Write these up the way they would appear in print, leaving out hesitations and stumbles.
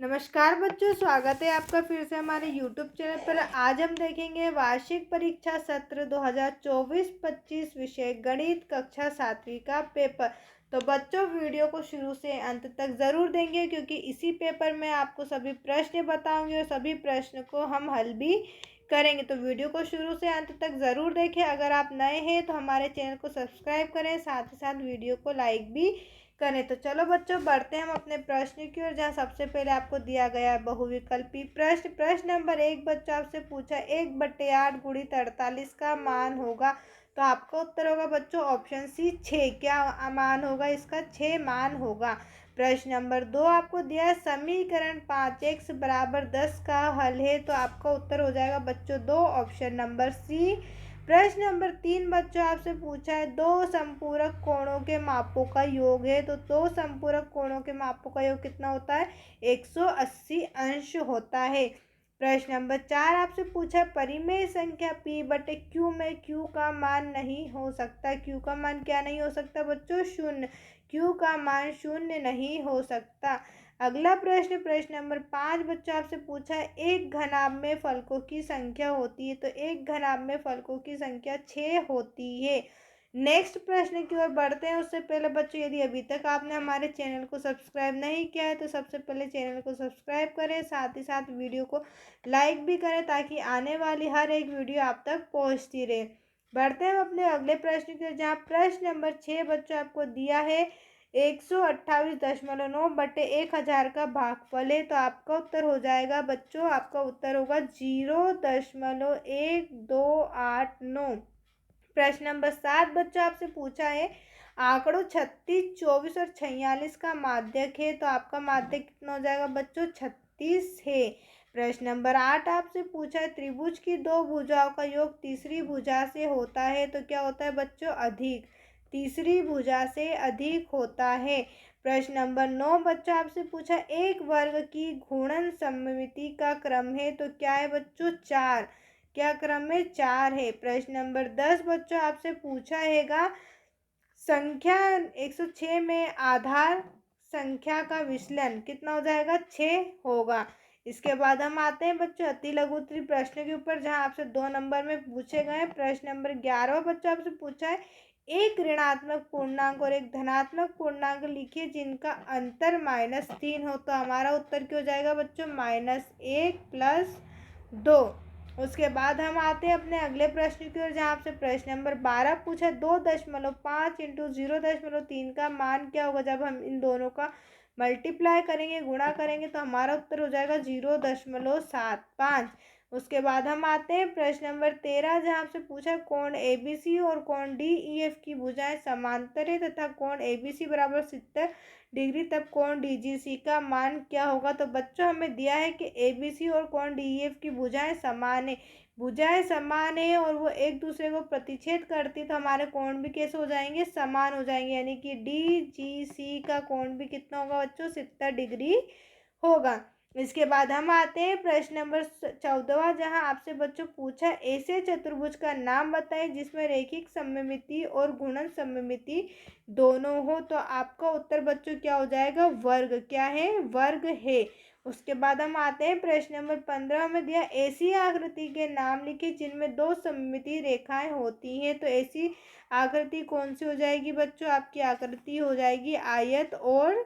नमस्कार बच्चों, स्वागत है आपका फिर से हमारे YouTube चैनल पर। आज हम देखेंगे वार्षिक परीक्षा सत्र 2024-25 विषय गणित कक्षा 7वीं का पेपर। तो बच्चों, वीडियो को शुरू से अंत तक ज़रूर देंगे क्योंकि इसी पेपर में आपको सभी प्रश्न बताऊंगे और सभी प्रश्न को हम हल भी करेंगे। तो वीडियो को शुरू से अंत तक ज़रूर देखें। अगर आप नए हैं तो हमारे चैनल को सब्सक्राइब करें, साथ ही साथ वीडियो को लाइक भी करें। तो चलो बच्चों, बढ़ते हैं हम अपने प्रश्न की ओर, जहाँ सबसे पहले आपको दिया गया है बहुविकल्पी प्रश्न। प्रश्न नंबर 1 बच्चों आपसे पूछा 1/8 गुणित 48 का मान होगा। तो आपका उत्तर होगा बच्चों ऑप्शन सी 6। क्या मान होगा इसका? 6 मान होगा। प्रश्न नंबर 2 आपको दिया है समीकरण 5x बराबर 10 का हल है। तो आपका उत्तर हो जाएगा बच्चों 2, ऑप्शन नंबर सी। प्रश्न नंबर 3 बच्चों आपसे पूछा है दो संपूरक कोणों के मापों का योग है। तो दो संपूरक कोणों के मापों का योग कितना होता है? 180 अंश होता है। प्रश्न नंबर 4 आपसे पूछा है परिमेय संख्या p बटे q में q का मान नहीं हो सकता। q का मान क्या नहीं हो सकता बच्चों? शून्य। q का मान शून्य नहीं हो सकता। अगला प्रश्न, प्रश्न नंबर 5 बच्चों आपसे पूछा है एक घनाभ में फलकों की संख्या होती है। तो एक घनाभ में फलकों की संख्या 6 होती है। नेक्स्ट प्रश्न की ओर बढ़ते हैं। उससे पहले बच्चों, यदि अभी तक आपने हमारे चैनल को सब्सक्राइब नहीं किया है तो सबसे पहले चैनल को सब्सक्राइब करें, साथ ही साथ वीडियो को लाइक भी करें ताकि आने वाली हर एक वीडियो आप तक पहुंचती रहे। बढ़ते हैं अपने अगले प्रश्न की ओर, जहाँ प्रश्न नंबर 6 बच्चों आपको दिया है 128.9 बटे 1000 का भागफल है। तो आपका उत्तर हो जाएगा बच्चों, आपका उत्तर होगा 0.1289। प्रश्न नंबर 7 बच्चों आपसे पूछा है आंकड़ों 36, 24 और 46 का माध्यक है। तो आपका माध्यक कितना हो जाएगा बच्चों? 36 है। प्रश्न नंबर 8 आपसे पूछा है त्रिभुज की दो भुजाओं का योग तीसरी भुजा से होता है। तो क्या होता है बच्चों? अधिक। तीसरी भुजा से अधिक होता है। प्रश्न नंबर 9 बच्चों आपसे पूछा एक वर्ग की घूर्णन सममिति का क्रम है। तो क्या है बच्चों? 4। क्या क्रम है? 4 है। प्रश्न नंबर 10 बच्चों आपसे पूछा हैगा संख्या 106 में आधार संख्या का विचलन कितना हो जाएगा? 6 होगा। इसके बाद हम आते हैं बच्चों अति लघु उत्तरीय प्रश्न के ऊपर, जहां आपसे 2 नंबर में पूछे गए। प्रश्न नंबर 11 बच्चों आपसे पूछा है एक ऋणात्मक पूर्णांक और एक धनात्मक पूर्णांक लिखिए जिनका अंतर -3 हो। तो हमारा उत्तर क्या हो जाएगा बच्चों? -1 + 2। उसके बाद हम आते हैं अपने अगले प्रश्न की ओर, जहाँ आपसे प्रश्न नंबर 12 पूछा 2.5 × 0.3 का मान क्या होगा जब हम इन दोनों का मल्टीप्लाई करेंगे, गुणा करेंगे। तो हमारा उत्तर हो जाएगा 0.75। उसके बाद हम आते हैं प्रश्न नंबर 13, जहाँ आपसे पूछा कोण ABC और कोण DEF की भुजाएं समांतर है तथा कोण ABC बराबर 70 डिग्री, तब कोण DGC का मान क्या होगा। तो बच्चों हमें दिया है कि ABC और कोण DEF की भुजाएं समान है। भुजाएं समान है और वो एक दूसरे को प्रतिच्छेद करती, तो हमारे कोण भी कैसे हो जाएंगे? समान हो जाएंगे। यानी कि DGC का कोण भी कितना होगा बच्चों? 70 डिग्री होगा। इसके बाद हम आते हैं प्रश्न नंबर 14, जहां आपसे बच्चों पूछा ऐसे चतुर्भुज का नाम बताएं जिसमें रैखिक सममिति और गुणन सममिति दोनों हो। तो आपका उत्तर बच्चों क्या हो जाएगा? वर्ग। क्या है? वर्ग है। उसके बाद हम आते हैं प्रश्न नंबर 15 में दिया ऐसी आकृति के नाम लिखे जिनमें दो सममिति रेखाएं होती हैं। तो ऐसी आकृति कौन सी हो जाएगी बच्चों? आपकी आकृति हो जाएगी आयत और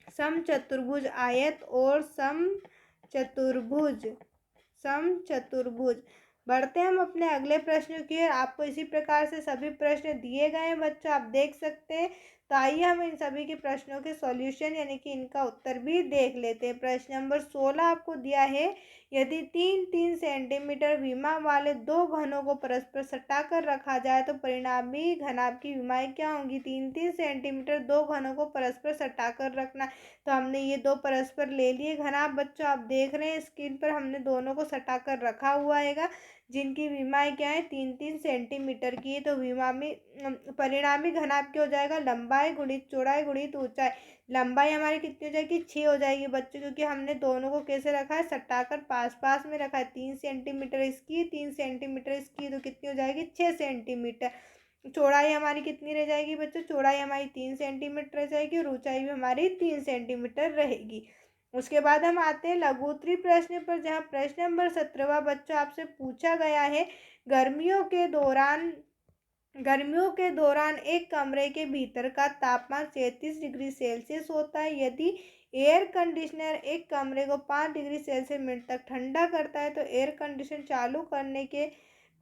समचतुर्भुज। आयत और समचतुर्भुज। समचतुर्भुज। बढ़ते हैं हम अपने अगले प्रश्न की ओर। आपको इसी प्रकार से सभी प्रश्न दिए गए हैं बच्चों, आप देख सकते हैं। तो आइए हम इन सभी के प्रश्नों के सॉल्यूशन यानी कि इनका उत्तर भी देख लेते हैं। प्रश्न नंबर 16 आपको दिया है यदि 3-3 सेंटीमीटर विमा वाले दो घनों को परस्पर सटाकर रखा जाए तो परिणामी घनाभ की विमाएं क्या होंगी? 3-3 सेंटीमीटर दो घनों को परस्पर सटाकर रखना। तो हमने ये दो परस्पर ले लिए घनाभ बच्चों, आप देख रहे हैं स्क्रीन पर हमने दोनों को सटाकर रखा हुआ हैगा, जिनकी विमाएं क्या है? 3-3 सेंटीमीटर की है। तो विमामी परिणामी घनाभ क्या हो जाएगा? लंबाई गुणित चौड़ाई गुणित ऊंचाई। लंबाई हमारी कितनी हो जाएगी? 6 हो जाएगी बच्चों, क्योंकि हमने दोनों को कैसे रखा है? सटाकर पास पास में रखा है। 3 सेंटीमीटर इसकी, 3 सेंटीमीटर इसकी, तो कितनी हो जाएगी? 6 सेंटीमीटर। चौड़ाई हमारी कितनी रह जाएगी बच्चों? चौड़ाई हमारी 3 सेंटीमीटर रह जाएगी और ऊंचाई भी हमारी 3 सेंटीमीटर रहेगी। उसके बाद हम आते हैं लघुत्तरी प्रश्न पर, जहाँ प्रश्न नंबर 17वां बच्चों आपसे पूछा गया है, गर्मियों के दौरान एक कमरे के भीतर का तापमान 33 डिग्री सेल्सियस होता है। यदि एयर कंडीशनर एक कमरे को 5 डिग्री सेल्सियस मिनट तक ठंडा करता है तो एयर कंडीशनर चालू करने के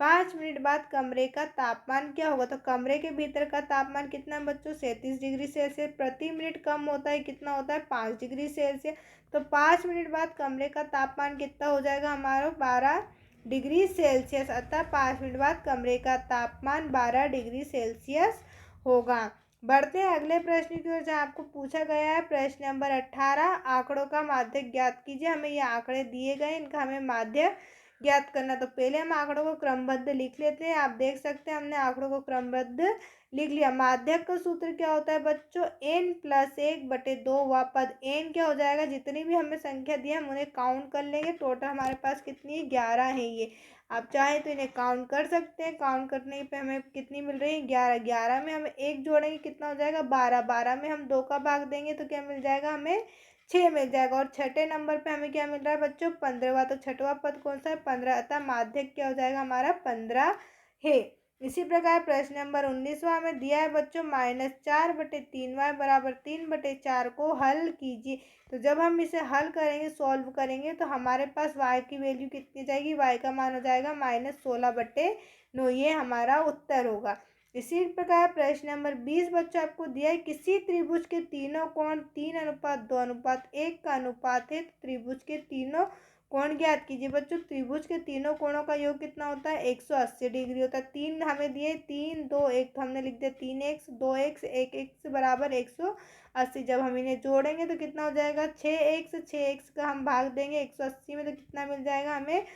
5 मिनट बाद कमरे का तापमान क्या होगा। तो कमरे के भीतर का तापमान कितना बच्चों, 37 डिग्री सेल्सियस। प्रति मिनट कम होता है, कितना होता है, 5 डिग्री सेल्सियस। तो 5 मिनट बाद कमरे का तापमान कितना हो जाएगा हमारा, 12 डिग्री सेल्सियस। अतः 5 मिनट बाद कमरे का तापमान 12 डिग्री सेल्सियस होगा। बढ़ते हैं अगले प्रश्न की ओर, जहाँ आपको पूछा गया है प्रश्न नंबर 18, आंकड़ों का माध्य ज्ञात कीजिए। हमें ये आंकड़े दिए गए, इनका हमें माध्य ज्ञात करना। तो पहले हम आंकड़ों को क्रमबद्ध लिख लेते हैं। आप देख सकते हैं हमने आंकड़ों को क्रमबद्ध लिख लिया। माध्यक का सूत्र क्या होता है बच्चों, n+1/2। वह पद n क्या हो जाएगा, जितनी भी हमें संख्या दी है हम उन्हें काउंट कर लेंगे। टोटल हमारे पास कितनी है, 11 है। ये आप चाहें तो इन्हें काउंट कर सकते हैं। काउंट करने पे हमें कितनी मिल रही है, 11। 11 में हम एक जोड़ेंगे, कितना हो जाएगा, 12। 12 में हम 2 का भाग देंगे तो क्या मिल जाएगा, हमें 6 मिल जाएगा। और छठे नंबर पे हमें क्या मिल रहा है बच्चों, 15वां। तो छठवां पद कौन सा है, 15। अतः माध्यक क्या हो जाएगा हमारा, 15 है। इसी प्रकार प्रश्न नंबर 19वां हमें दिया है बच्चों, -4/3y बराबर 3/4 को हल कीजिए। तो जब हम इसे हल करेंगे, सॉल्व करेंगे, तो हमारे पास y की वैल्यू कितनी जाएगी, y का मान हो जाएगा -16/9। ये हमारा उत्तर होगा। इसी प्रकार प्रश्न नंबर 20 बच्चों आपको दिया है, किसी त्रिभुज के तीनों कोण 3:2:1 का अनुपात है। त्रिभुज के तीनों कोण ज्ञात कीजिए। बच्चों त्रिभुज के तीनों कोणों का योग कितना होता है, 180 डिग्री होता है। 3 हमें दिए, 3 2 1, तो हमने लिख दिया 3x 2x 1x बराबर 180। जब हम इन्हें जोड़ेंगे तो कितना हो जाएगा, 6x का हम भाग देंगे 180 में तो कितना मिल जाएगा हमें,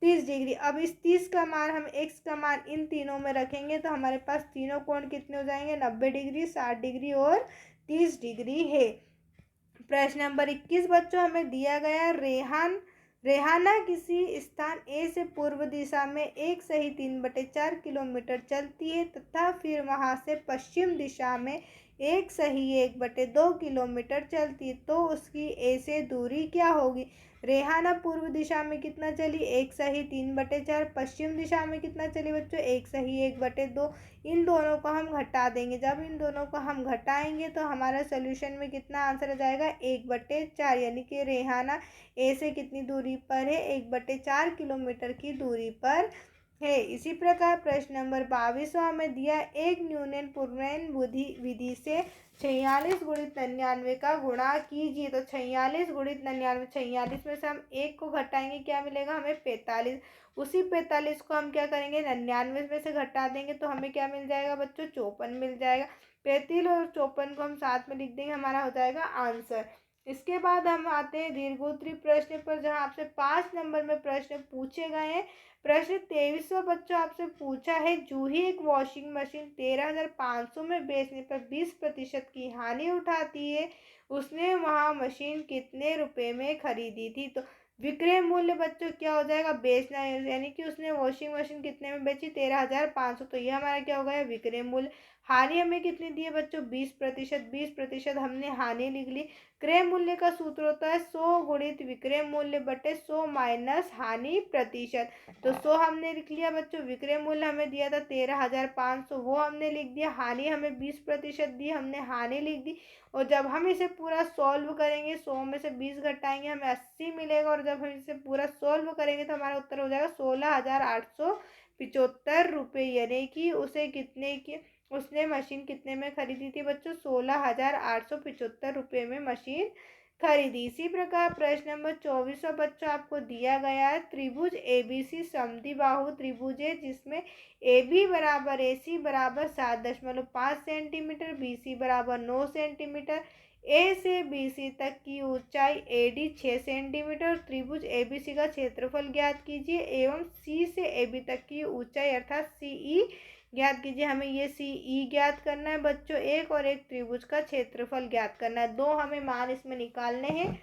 30 डिग्री। अब इस 30 का मान, हम x का मान इन तीनों में रखेंगे तो हमारे पास तीनों कोण कितने हो जाएंगे, 90 डिग्री, 60 डिग्री और 30 डिग्री है। प्रश्न नंबर 21 बच्चों हमें दिया गया, रेहाना किसी स्थान ए से पूर्व दिशा में एक सही 3/4 किलोमीटर चलती है तथा फिर वहां से पश्चिम दिशा में एक सही 1/2 किलोमीटर चलती है, तो उसकी ए से दूरी क्या होगी। रेहाना पूर्व दिशा में कितना चली, एक सही 3/4। पश्चिम दिशा में कितना चली बच्चों, एक सही 1/2। इन दोनों को हम घटा देंगे। जब इन दोनों को हम घटाएंगे तो हमारा सोल्यूशन में कितना आंसर आ जाएगा, 1/4। यानी कि रेहाना ए से कितनी दूरी पर है, 1/4 किलोमीटर की दूरी पर है। इसी प्रकार प्रश्न नंबर 22वां हमें दिया, एक न्यूनन पूर्णांक विधि से 46 गुणित 99 का गुणा कीजिए। तो 46 गुणित 99, 46 में से हम एक को घटाएंगे, क्या मिलेगा हमें, 45। उसी 45 को हम क्या करेंगे, 99 में से घटा देंगे तो हमें क्या मिल जाएगा बच्चों, 54 मिल जाएगा। 35 और 54 को हम साथ में लिख देंगे, हमारा हो जाएगा आंसर। इसके बाद हम आते हैं दीर्घोत्तरी प्रश्न पर, जहाँ आपसे 5 नंबर में प्रश्न पूछे गए हैं। प्रश्न 23वां बच्चों आपसे पूछा है, जूही एक वॉशिंग मशीन 13,500 में बेचने पर 20% की हानि उठाती है, उसने वह मशीन कितने रुपए में खरीदी थी। तो विक्रय मूल्य बच्चों क्या हो जाएगा, बेचना, यानी कि उसने वॉशिंग मशीन कितने में बेची, 13,500। तो ये हमारा क्या हो गया, विक्रय मूल्य। हानि हमें कितनी दी है बच्चों, 20%। 20% हमने हानि लिख ली। क्रय मूल्य का सूत्र होता है 100 गुणित विक्रय मूल्य बटे 100 माइनस हानि प्रतिशत। तो 100 हमने लिख लिया बच्चों, विक्रय मूल्य हमें दिया था 13,500, वो हमने लिख दिया। हानि हमें 20% दी, हमने हानि लिख दी। और जब हम इसे पूरा सॉल्व करेंगे, 100 में से 20 घटाएंगे हमें 80 मिलेगा। और जब हम इसे पूरा सॉल्व करेंगे तो हमारा उत्तर हो जाएगा 16,875 रुपये। यानी कि उसे कितने की, उसने मशीन कितने में खरीदी थी बच्चों, 16,875 रुपये में मशीन खरीदी। इसी प्रकार प्रश्न नंबर 24 बच्चों आपको दिया गया है, त्रिभुज एबीसी समद्विबाहु त्रिभुज है, जिसमें AB बराबर AC बराबर 7.5 सेंटीमीटर, BC बराबर 9 सेंटीमीटर, A से BC तक की ऊंचाई AD 6 सेंटीमीटर। त्रिभुज ABC का क्षेत्रफल ज्ञात कीजिए एवं C से AB तक की ऊंचाई अर्थात CE ज्ञात कीजिए। हमें ये CE ज्ञात करना है बच्चों, एक और एक त्रिभुज का क्षेत्रफल ज्ञात करना है। 2 हमें मान इसमें निकालने हैं।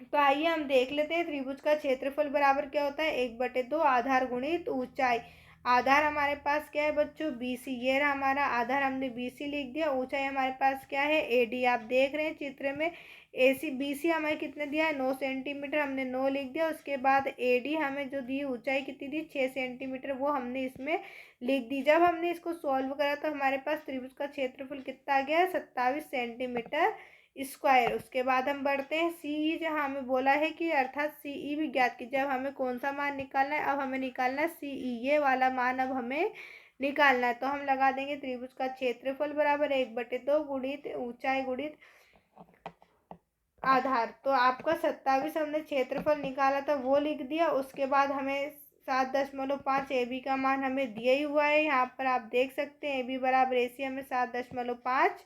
तो आइए हम देख लेते हैं, त्रिभुज का क्षेत्रफल बराबर क्या होता है, 1/2 आधार गुणित ऊंचाई। आधार हमारे पास क्या है बच्चों, BC। ये रहा हमारा आधार, हमने BC लिख दिया। ऊंचाई हमारे पास क्या है, AD। आप देख रहे हैं चित्र में BC हमें कितने दिया है 9 सेंटीमीटर, हमने 9 लिख दिया। उसके बाद AD हमें जो दी ऊंचाई कितनी दी 6 सेंटीमीटर, वो हमने इसमें लिख दी। जब हमने इसको सॉल्व करा तो हमारे पास त्रिभुज का क्षेत्रफल कितना आ गया 27 सेंटीमीटर स्क्वायर। उसके बाद हम बढ़ते हैं CE, जहाँ हमें बोला है कि अर्थात CE भी ज्ञात कीजिए। अब हमें कौन सा मान निकालना है, अब हमें निकालना है CE, ये वाला मान अब हमें निकालना है। तो हम लगा देंगे त्रिभुज का क्षेत्रफल बराबर 1/2 गुणित ऊंचाई गुणित आधार। तो आपका 27 हमने क्षेत्रफल निकाला था वो लिख दिया। उसके बाद हमें 7.5 AB का मान हमें दिया ही हुआ है, यहाँ पर आप देख सकते हैं AB बराबर AC हमें 7.5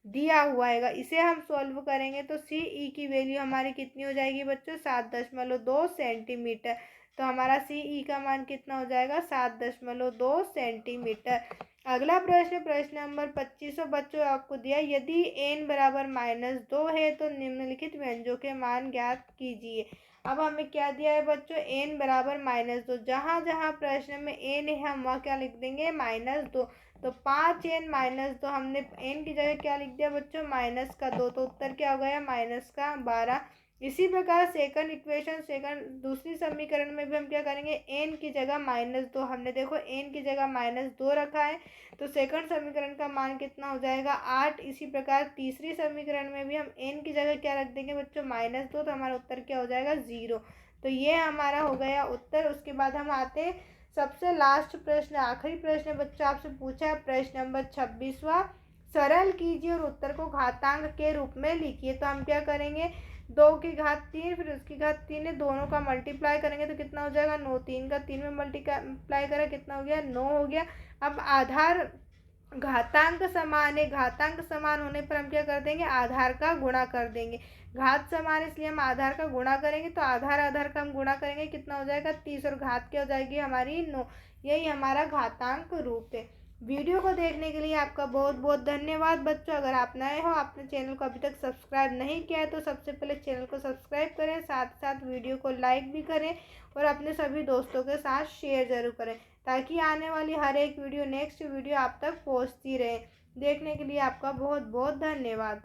दिया हुआ है। इसे हम सॉल्व करेंगे तो CE की वैल्यू हमारी कितनी हो जाएगी बच्चों 7.2 सेंटीमीटर। तो हमारा CE का मान कितना हो जाएगा 7.2 सेंटीमीटर। अगला प्रश्न, प्रश्न नंबर 25 बच्चों आपको दिया, यदि n बराबर -2 है तो निम्नलिखित व्यंजकों के मान ज्ञात कीजिए। अब हमें क्या दिया है बच्चों n बराबर -2, जहाँ जहाँ प्रश्न में n है हम वहाँ क्या लिख देंगे -2। तो 5n-2 हमने n की जगह क्या लिख दिया बच्चों -2, तो उत्तर क्या हो गया -12। इसी प्रकार सेकंड इक्वेशन, सेकंड दूसरी समीकरण में भी हम क्या करेंगे n की जगह -2, हमने देखो n की जगह -2 रखा है, तो सेकंड समीकरण का मान कितना हो जाएगा 8। इसी प्रकार तीसरी समीकरण में भी हम n की जगह क्या रख देंगे बच्चों -2, तो हमारा उत्तर क्या हो जाएगा 0। तो ये हमारा हो गया उत्तर। उसके बाद हम आते सबसे लास्ट प्रश्न, आखिरी प्रश्न बच्चों आपसे पूछा है प्रश्न नंबर 26वां, सरल कीजिए और उत्तर को घातांक के रूप में लिखिए। तो हम क्या करेंगे 2 की घात 3 फिर उसकी घात 3 है, दोनों का मल्टीप्लाई करेंगे तो कितना हो जाएगा 9, 3 का 3 में मल्टीप्लाई करा कितना हो गया 9 हो गया। अब आधार घातांक समान है, घातांक समान होने पर हम क्या कर देंगे आधार का गुणा कर देंगे। घात समान इसलिए हम आधार का गुणा करेंगे, तो आधार आधार का हम गुणा करेंगे कितना हो जाएगा 30 और घात क्या हो जाएगी हमारी 9। यही हमारा घातांक रूप है। वीडियो को देखने के लिए आपका बहुत बहुत धन्यवाद बच्चों। अगर आप नए हो, आपने चैनल को अभी तक सब्सक्राइब नहीं किया है तो सबसे पहले चैनल को सब्सक्राइब करें, साथ साथ वीडियो को लाइक भी करें और अपने सभी दोस्तों के साथ शेयर ज़रूर करें, ताकि आने वाली हर एक वीडियो नेक्स्ट वीडियो आप तक पहुंचती रहे। देखने के लिए आपका बहुत बहुत धन्यवाद।